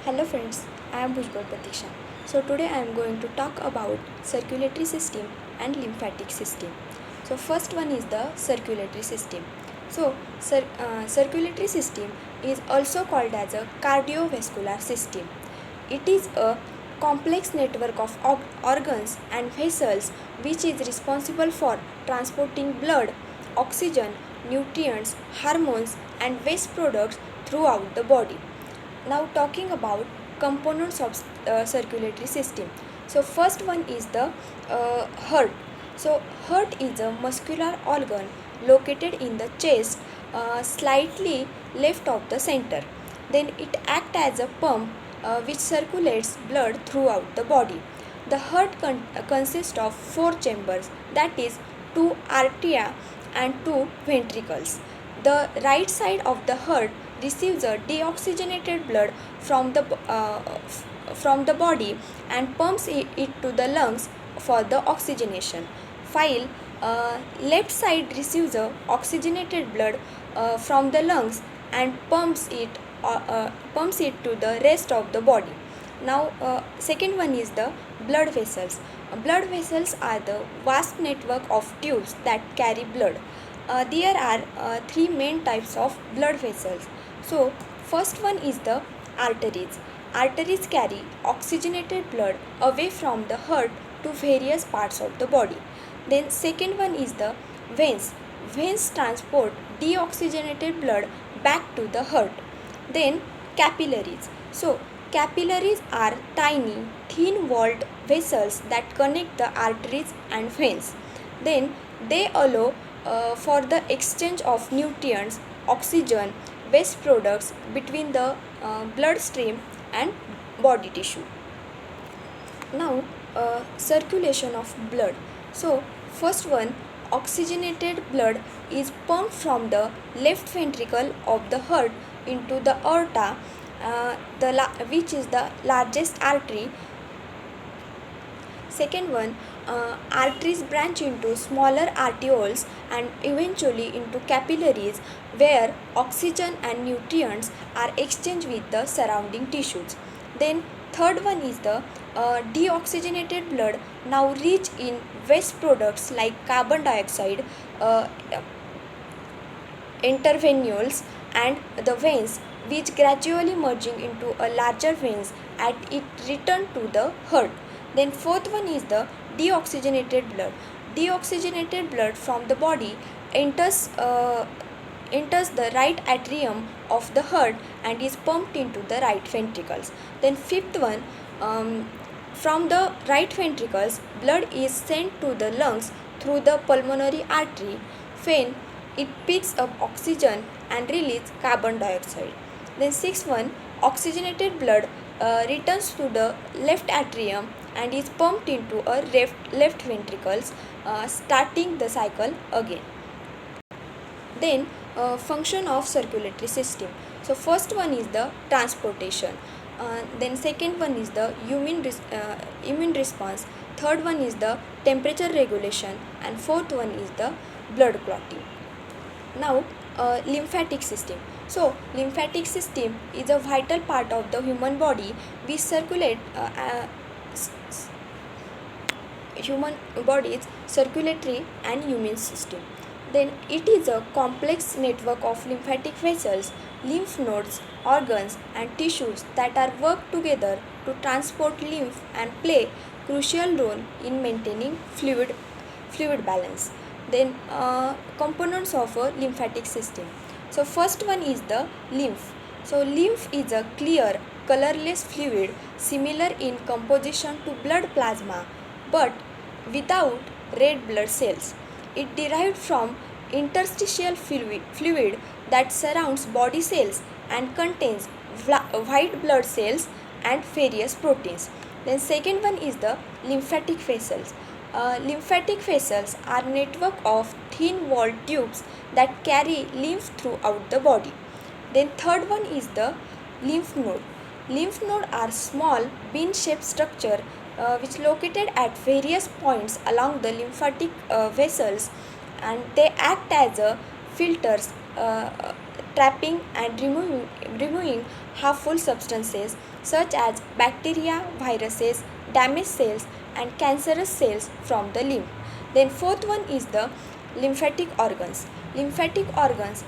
Hello friends, I am Bhujbal Pratiksha. So today I am going to talk about circulatory system and lymphatic system. So first one is the circulatory system. Circulatory system is also called as a cardiovascular system. It is a complex network of organs and vessels which is responsible for transporting blood, oxygen, nutrients, hormones and waste products throughout the body. Now talking about components of circulatory system. So first one is the heart. So heart is a muscular organ located in the chest, slightly left of the center. Then it acts as a pump which circulates blood throughout the body. The heart consists of four chambers, that is two arteria and two ventricles. The right side of the heart receives a deoxygenated blood from the body and pumps it to the lungs for the oxygenation. While left side receives a oxygenated blood from the lungs and pumps it to the rest of the body. Now, second one is the blood vessels. Blood vessels are the vast network of tubes that carry blood. There are three main types of blood vessels. So, first one is the arteries. Arteries carry oxygenated blood away from the heart to various parts of the body. Then, second one is the veins. Veins transport deoxygenated blood back to the heart. Then, capillaries. So, capillaries are tiny, thin-walled vessels that connect the arteries and veins. Then, they allow for the exchange of nutrients, oxygen, waste products between the bloodstream and body tissue. Now, circulation of blood. So, first one, oxygenated blood is pumped from the left ventricle of the heart into the aorta, which is the largest artery. Second one, arteries branch into smaller arterioles and eventually into capillaries where oxygen and nutrients are exchanged with the surrounding tissues. Then third one is the deoxygenated blood now rich in waste products like carbon dioxide, intervenules and the veins which gradually merging into a larger veins at it return to the heart. Then fourth one is the deoxygenated blood. Deoxygenated blood from the body enters the right atrium of the heart and is pumped into the right ventricles. Then fifth one, from the right ventricles, blood is sent to the lungs through the pulmonary artery when it picks up oxygen and releases carbon dioxide. Then sixth one, oxygenated blood returns to the left atrium and is pumped into a left ventricles, starting the cycle again. Then function of circulatory system. So first one is the transportation. Then second one is the immune response. Third one is the temperature regulation and fourth one is the blood clotting. Now, lymphatic system. So, lymphatic system is a vital part of the human body which circulate human body's circulatory and immune system. Then it is a complex network of lymphatic vessels, lymph nodes, organs and tissues that are work together to transport lymph and play crucial role in maintaining fluid balance. Then components of a lymphatic system. So first one is the lymph. So lymph is a clear colorless fluid similar in composition to blood plasma but without red blood cells. It derived from interstitial fluid that surrounds body cells and contains white blood cells and various proteins. Then second one is the lymphatic vessels. Lymphatic vessels are network of thin-walled tubes that carry lymph throughout the body. Then third one is the lymph node. Lymph node are small bean-shaped structure which located at various points along the lymphatic vessels and they act as a filters trapping and removing harmful substances such as bacteria, viruses, damaged cells, and cancerous cells from the lymph. Then fourth one is the lymphatic organs. Lymphatic organs.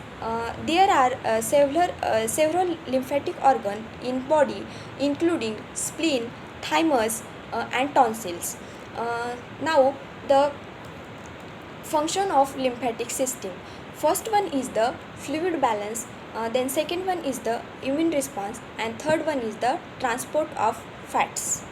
There are several lymphatic organs in body, including spleen, thymus, and tonsils. Now the function of lymphatic system. First one is the fluid balance, then second one is the immune response, and third one is the transport of fats.